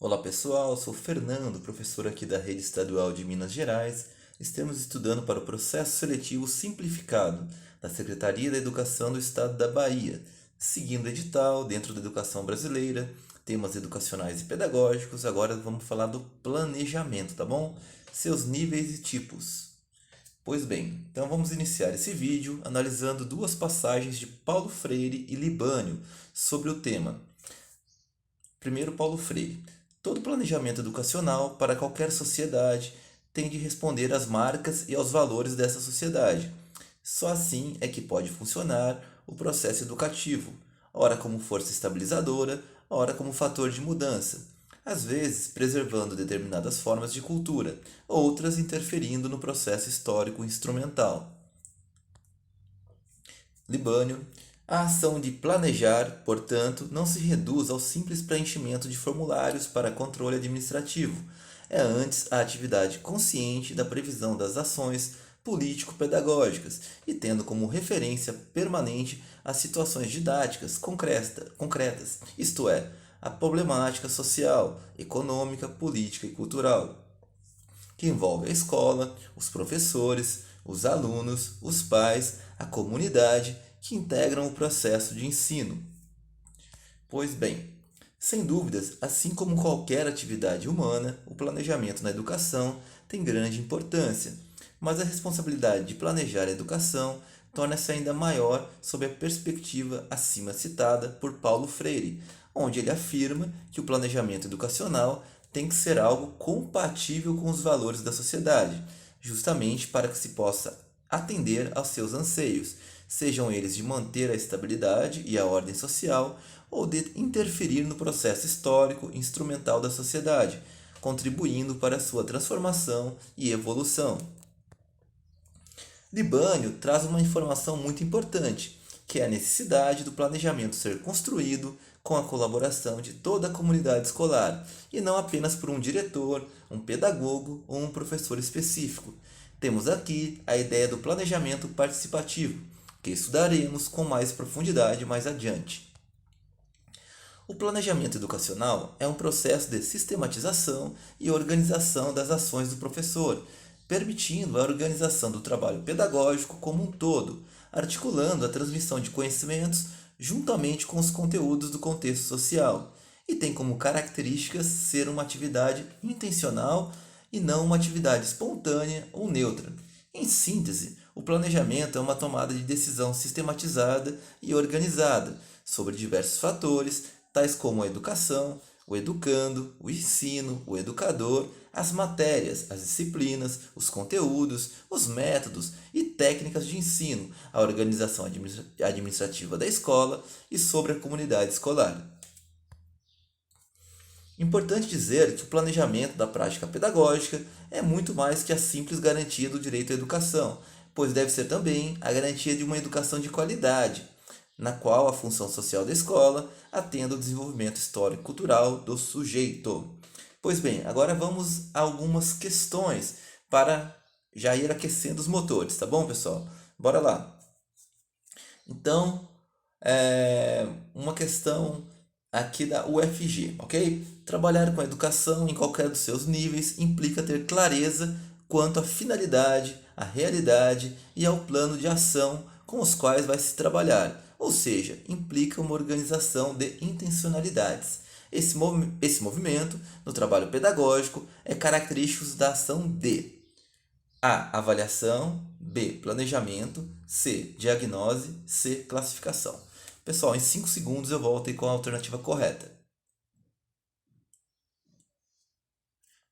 Olá pessoal, sou Fernando, professor aqui da Rede Estadual de Minas Gerais. Estamos estudando para o processo seletivo simplificado da Secretaria da Educação do Estado da Bahia, seguindo o edital dentro da educação brasileira, temas educacionais e pedagógicos. Agora vamos falar do planejamento, tá bom? Seus níveis e tipos. Pois bem, então vamos iniciar esse vídeo analisando duas passagens de Paulo Freire e Libânio sobre o tema. Primeiro, Paulo Freire. Todo planejamento educacional para qualquer sociedade tem de responder às marcas e aos valores dessa sociedade. Só assim é que pode funcionar o processo educativo, ora como força estabilizadora, ora como fator de mudança, às vezes preservando determinadas formas de cultura, outras interferindo no processo histórico instrumental. Libânio. A ação de planejar, portanto, não se reduz ao simples preenchimento de formulários para controle administrativo. É antes a atividade consciente da previsão das ações político-pedagógicas e tendo como referência permanente as situações didáticas concretas, isto é, a problemática social, econômica, política e cultural, que envolve a escola, os professores, os alunos, os pais, a comunidade que integram o processo de ensino. Pois bem, sem dúvidas, assim como qualquer atividade humana, o planejamento na educação tem grande importância, mas a responsabilidade de planejar a educação torna-se ainda maior sob a perspectiva acima citada por Paulo Freire, onde ele afirma que o planejamento educacional tem que ser algo compatível com os valores da sociedade, justamente para que se possa atender aos seus anseios, sejam eles de manter a estabilidade e a ordem social ou de interferir no processo histórico instrumental da sociedade, contribuindo para sua transformação e evolução. Libânio traz uma informação muito importante, que é a necessidade do planejamento ser construído com a colaboração de toda a comunidade escolar, e não apenas por um diretor, um pedagogo ou um professor específico. Temos aqui a ideia do planejamento participativo, que estudaremos com mais profundidade mais adiante. O planejamento educacional é um processo de sistematização e organização das ações do professor, permitindo a organização do trabalho pedagógico como um todo, articulando a transmissão de conhecimentos juntamente com os conteúdos do contexto social, e tem como características ser uma atividade intencional e não uma atividade espontânea ou neutra. Em síntese, o planejamento é uma tomada de decisão sistematizada e organizada sobre diversos fatores, tais como a educação, o educando, o ensino, o educador, as matérias, as disciplinas, os conteúdos, os métodos e técnicas de ensino, a organização administrativa da escola e sobre a comunidade escolar. Importante dizer que o planejamento da prática pedagógica é muito mais que a simples garantia do direito à educação, pois deve ser também a garantia de uma educação de qualidade, na qual a função social da escola atenda ao desenvolvimento histórico-cultural do sujeito. Pois bem, agora vamos a algumas questões para já ir aquecendo os motores, tá bom, pessoal? Bora lá. Então, uma questão aqui da UFG, ok? Trabalhar com a educação em qualquer dos seus níveis implica ter clareza quanto à finalidade, à realidade e ao plano de ação com os quais vai se trabalhar, ou seja, implica uma organização de intencionalidades. Esse movimento, no trabalho pedagógico, é característico da ação de A. Avaliação. B. Planejamento. C. Diagnose. C. Classificação. Pessoal, em 5 segundos eu volto aí com a alternativa correta.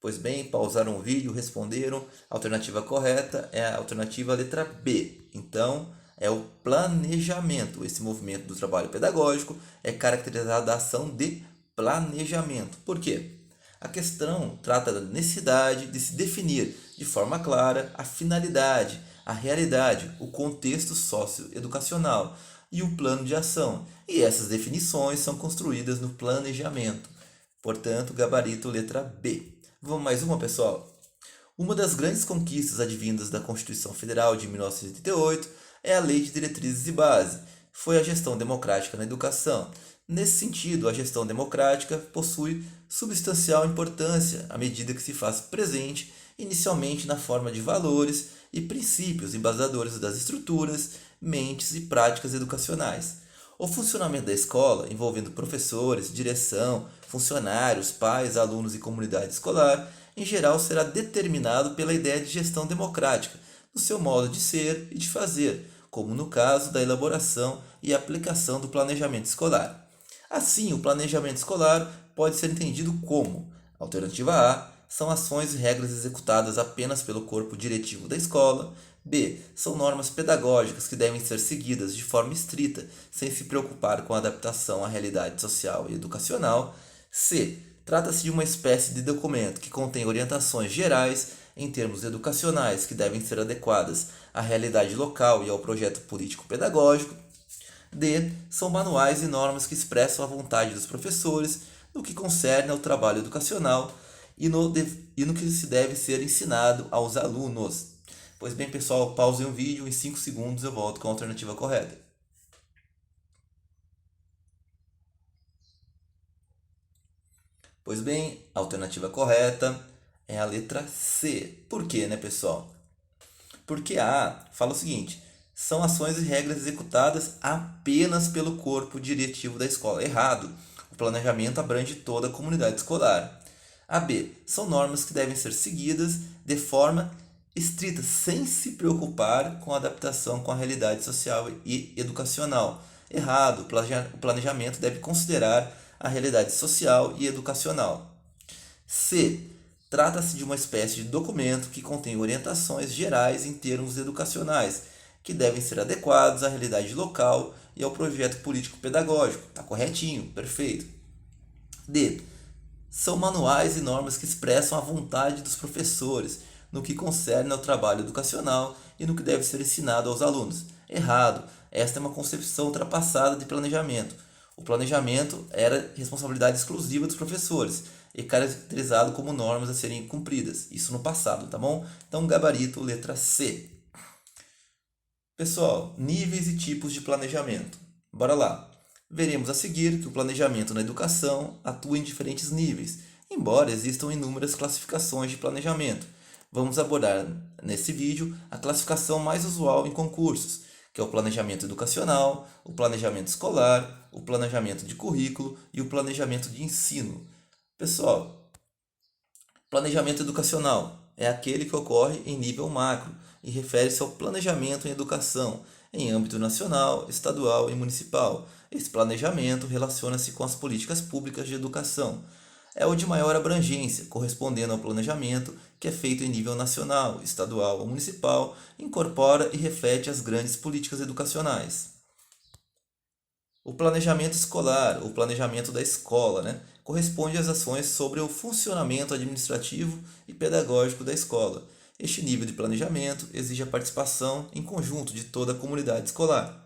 Pois bem, pausaram o vídeo, responderam. A alternativa correta é a alternativa letra B. Então, é o planejamento. Esse movimento do trabalho pedagógico é caracterizado da ação de planejamento. Por quê? A questão trata da necessidade de se definir de forma clara a finalidade, a realidade, o contexto socioeducacional e o plano de ação. E essas definições são construídas no planejamento. Portanto, gabarito letra B. Vamos mais uma, pessoal? Uma das grandes conquistas advindas da Constituição Federal de 1988 é a Lei de Diretrizes e Base. Foi a gestão democrática na educação. Nesse sentido, a gestão democrática possui substancial importância à medida que se faz presente inicialmente na forma de valores e princípios embasadores das estruturas, mentes e práticas educacionais. O funcionamento da escola, envolvendo professores, direção, funcionários, pais, alunos e comunidade escolar, em geral será determinado pela ideia de gestão democrática, no seu modo de ser e de fazer, como no caso da elaboração e aplicação do planejamento escolar. Assim, o planejamento escolar pode ser entendido como: alternativa A, são ações e regras executadas apenas pelo corpo diretivo da escola. B, são normas pedagógicas que devem ser seguidas de forma estrita, sem se preocupar com a adaptação à realidade social e educacional. C, trata-se de uma espécie de documento que contém orientações gerais em termos educacionais que devem ser adequadas à realidade local e ao projeto político-pedagógico. D, são manuais e normas que expressam a vontade dos professores no que concerne ao trabalho educacional e no que se deve ser ensinado aos alunos. Pois bem, pessoal, pausem o vídeo, em 5 segundos eu volto com a alternativa correta. Pois bem, a alternativa correta é a letra C. Por quê, né, pessoal? Porque a A fala o seguinte: são ações e regras executadas apenas pelo corpo diretivo da escola. Errado. O planejamento abrange toda a comunidade escolar. A B, são normas que devem ser seguidas de forma estrita, sem se preocupar com a adaptação com a realidade social e educacional. Errado. O planejamento deve considerar a realidade social e educacional. C, trata-se de uma espécie de documento que contém orientações gerais em termos educacionais, que devem ser adequados à realidade local e ao projeto político-pedagógico. Está corretinho, perfeito. D, são manuais e normas que expressam a vontade dos professores no que concerne ao trabalho educacional e no que deve ser ensinado aos alunos. Errado. Esta é uma concepção ultrapassada de planejamento. O planejamento era responsabilidade exclusiva dos professores e caracterizado como normas a serem cumpridas. Isso no passado, tá bom? Então, gabarito, letra C. Pessoal, níveis e tipos de planejamento. Bora lá. Veremos a seguir que o planejamento na educação atua em diferentes níveis, embora existam inúmeras classificações de planejamento. Vamos abordar nesse vídeo a classificação mais usual em concursos, que é o planejamento educacional, o planejamento escolar, o planejamento de currículo e o planejamento de ensino. Pessoal, planejamento educacional é aquele que ocorre em nível macro e refere-se ao planejamento em educação em âmbito nacional, estadual e municipal. Esse planejamento relaciona-se com as políticas públicas de educação. É o de maior abrangência, correspondendo ao planejamento que é feito em nível nacional, estadual ou municipal, incorpora e reflete as grandes políticas educacionais. O planejamento escolar, o planejamento da escola, corresponde às ações sobre o funcionamento administrativo e pedagógico da escola. Este nível de planejamento exige a participação em conjunto de toda a comunidade escolar.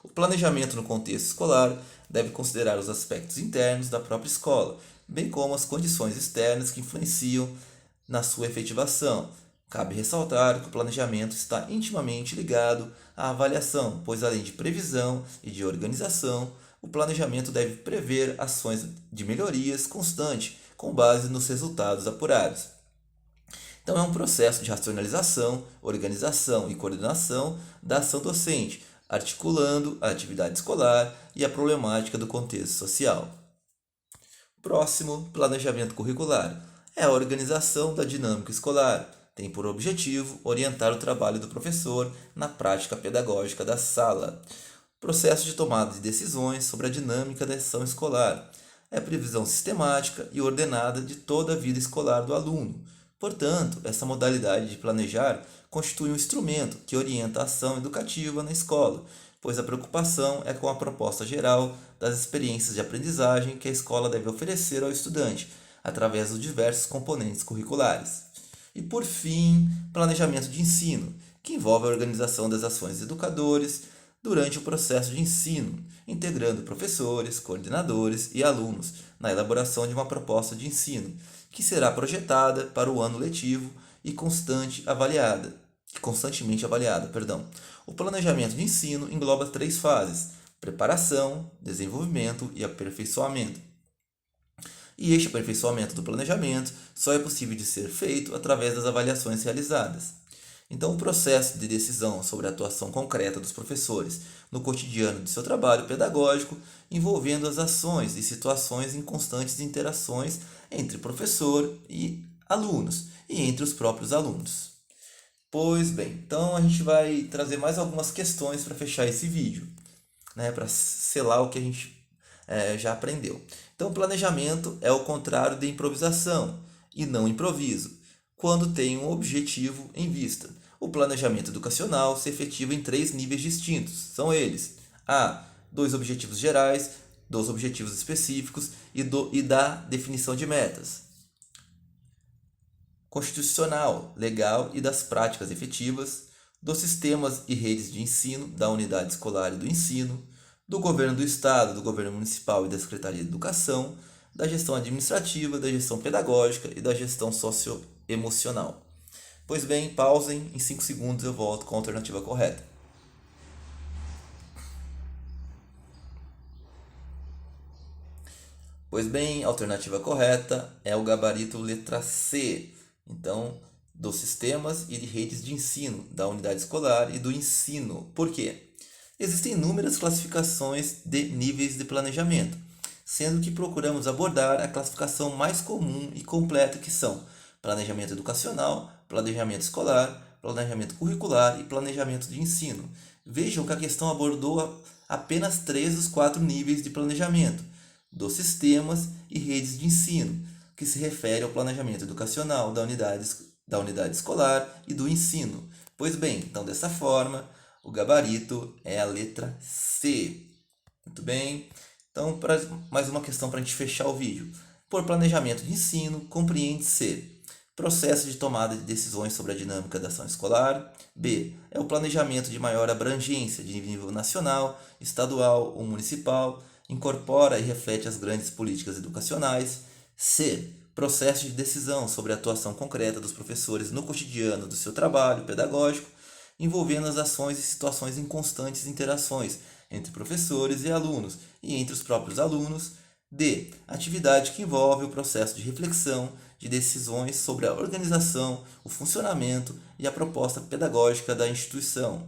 O planejamento no contexto escolar deve considerar os aspectos internos da própria escola, bem como as condições externas que influenciam na sua efetivação. Cabe ressaltar que o planejamento está intimamente ligado à avaliação, pois além de previsão e de organização, o planejamento deve prever ações de melhorias constante com base nos resultados apurados. Então, é um processo de racionalização, organização e coordenação da ação docente, articulando a atividade escolar e a problemática do contexto social. Próximo, planejamento curricular. É a organização da dinâmica escolar. Tem por objetivo orientar o trabalho do professor na prática pedagógica da sala. Processo de tomada de decisões sobre a dinâmica da ação escolar. É a previsão sistemática e ordenada de toda a vida escolar do aluno. Portanto, essa modalidade de planejar constitui um instrumento que orienta a ação educativa na escola, pois a preocupação é com a proposta geral das experiências de aprendizagem que a escola deve oferecer ao estudante, através dos diversos componentes curriculares. E, por fim, planejamento de ensino, que envolve a organização das ações dos educadores durante o processo de ensino, integrando professores, coordenadores e alunos na elaboração de uma proposta de ensino, que será projetada para o ano letivo e constantemente avaliada. O planejamento de ensino engloba 3 fases: preparação, desenvolvimento e aperfeiçoamento. E este aperfeiçoamento do planejamento só é possível de ser feito através das avaliações realizadas. Então, o processo de decisão sobre a atuação concreta dos professores no cotidiano de seu trabalho pedagógico, envolvendo as ações e situações em constantes interações entre professor e alunos e entre os próprios alunos. Pois bem, então a gente vai trazer mais algumas questões para fechar esse vídeo, né, para selar o que a gente já aprendeu. Então, planejamento é o contrário de improvisação e não improviso, quando tem um objetivo em vista. O planejamento educacional se efetiva em 3 níveis distintos. São eles: A. 2 objetivos gerais, 2 objetivos específicos e da definição de metas. Constitucional, legal e das práticas efetivas, dos sistemas e redes de ensino, da unidade escolar e do ensino, do governo do Estado, do governo municipal e da Secretaria de Educação, da gestão administrativa, da gestão pedagógica e da gestão socioemocional. Pois bem, pausem, em 5 segundos eu volto com a alternativa correta. Pois bem, a alternativa correta é o gabarito letra C. Então, dos sistemas e de redes de ensino, da unidade escolar e do ensino. Por quê? Existem inúmeras classificações de níveis de planejamento, sendo que procuramos abordar a classificação mais comum e completa, que são planejamento educacional, planejamento escolar, planejamento curricular e planejamento de ensino. Vejam que a questão abordou apenas 3 dos 4 níveis de planejamento, dos sistemas e redes de ensino, que se refere ao planejamento educacional da unidade escolar e do ensino. Pois bem, então dessa forma, o gabarito é a letra C. Muito bem. Então, mais uma questão para a gente fechar o vídeo. Por planejamento de ensino, compreende-se: processo de tomada de decisões sobre a dinâmica da ação escolar. B. É o planejamento de maior abrangência de nível nacional, estadual ou municipal, incorpora e reflete as grandes políticas educacionais. C. Processo de decisão sobre a atuação concreta dos professores no cotidiano do seu trabalho pedagógico, envolvendo as ações e situações em constantes interações entre professores e alunos e entre os próprios alunos. D. Atividade que envolve o processo de reflexão de decisões sobre a organização, o funcionamento e a proposta pedagógica da instituição.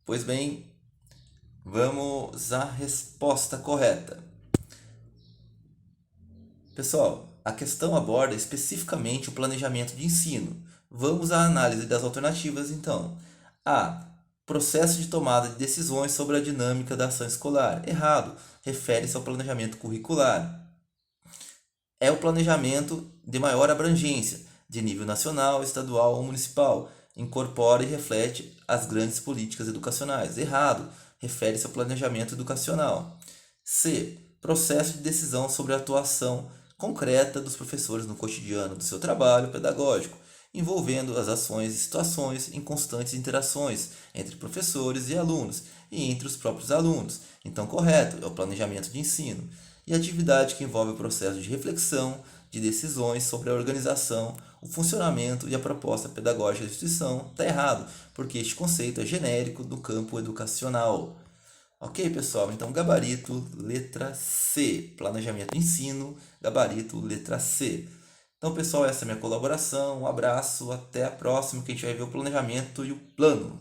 Pois bem, vamos à resposta correta. Pessoal, a questão aborda especificamente o planejamento de ensino. Vamos à análise das alternativas, então. A. Processo de tomada de decisões sobre a dinâmica da ação escolar. Errado. Refere-se ao planejamento curricular. É o planejamento de maior abrangência, de nível nacional, estadual ou municipal. Incorpora e reflete as grandes políticas educacionais. Errado. Refere-se ao planejamento educacional. C. Processo de decisão sobre a atuação concreta dos professores no cotidiano do seu trabalho pedagógico, envolvendo as ações e situações em constantes interações entre professores e alunos e entre os próprios alunos. Então, correto, é o planejamento de ensino. E atividade que envolve o processo de reflexão, de decisões sobre a organização, o funcionamento e a proposta pedagógica da instituição, está errado, porque este conceito é genérico do campo educacional. Ok, pessoal? Então, gabarito, letra C. Planejamento de ensino, gabarito, letra C. Então, pessoal, essa é a minha colaboração. Um abraço, até a próxima, que a gente vai ver o planejamento e o plano.